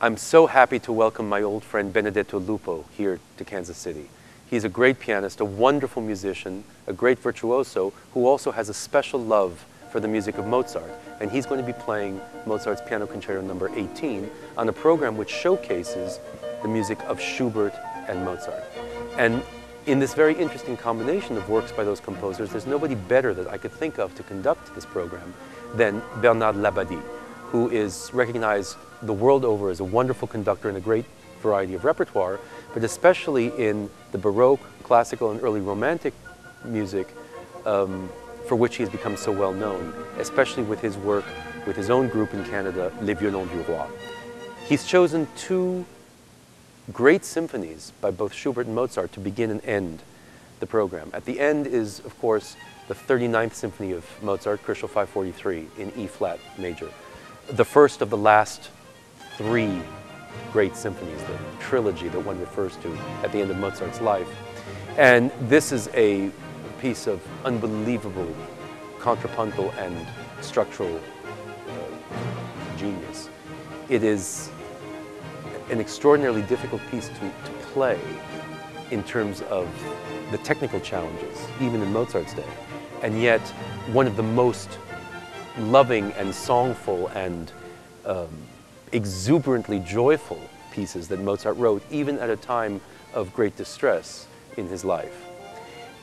I'm so happy to welcome my old friend Benedetto Lupo here to Kansas City. He's a great pianist, a wonderful musician, a great virtuoso who also has a special love for the music of Mozart. And he's going to be playing Mozart's Piano Concerto No. 18 on a program which showcases the music of Schubert and Mozart. And in this very interesting combination of works by those composers, there's nobody better that I could think of to conduct this program than Bernard Labadie, who is recognized the world over as a wonderful conductor in a great variety of repertoire, but especially in the Baroque, classical, and early Romantic music, for which he has become so well known, especially with his work with his own group in Canada, Les Violons du Roi. He's chosen two great symphonies by both Schubert and Mozart to begin and end the program. At the end is, of course, the 39th Symphony of Mozart, Crucial 543, in E-flat major. The first of the last three great symphonies, the trilogy that one refers to at the end of Mozart's life. And this is a piece of unbelievable contrapuntal and structural genius. It is an extraordinarily difficult piece to play in terms of the technical challenges, even in Mozart's day, and yet one of the most loving and songful and exuberantly joyful pieces that Mozart wrote, even at a time of great distress in his life.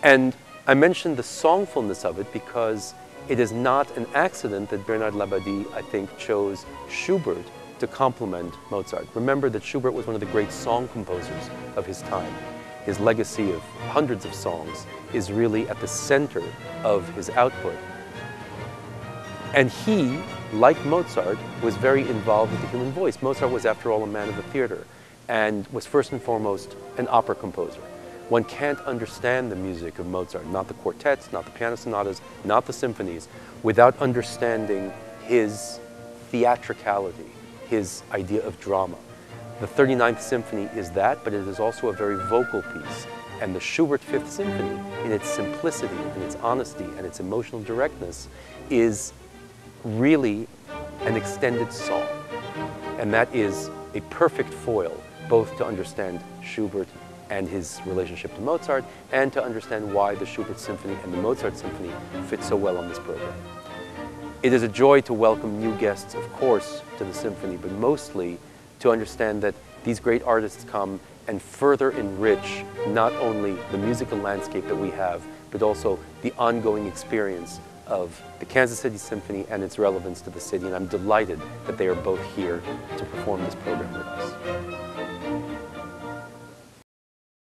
And I mentioned the songfulness of it because it is not an accident that Bernard Labadie, I think, chose Schubert to complement Mozart. Remember that Schubert was one of the great song composers of his time. His legacy of hundreds of songs is really at the center of his output. And he, like Mozart, was very involved with the human voice. Mozart was, after all, a man of the theater and was first and foremost an opera composer. One can't understand the music of Mozart, not the quartets, not the piano sonatas, not the symphonies, without understanding his theatricality, his idea of drama. The 39th Symphony is that, but it is also a very vocal piece. And the Schubert Fifth Symphony, in its simplicity, in its honesty, and its emotional directness, is really an extended song. And that is a perfect foil, both to understand Schubert and his relationship to Mozart, and to understand why the Schubert Symphony and the Mozart Symphony fit so well on this program. It is a joy to welcome new guests, of course, to the symphony, but mostly to understand that these great artists come and further enrich not only the musical landscape that we have, but also the ongoing experience of the Kansas City Symphony and its relevance to the city. And I'm delighted that they are both here to perform this program with us.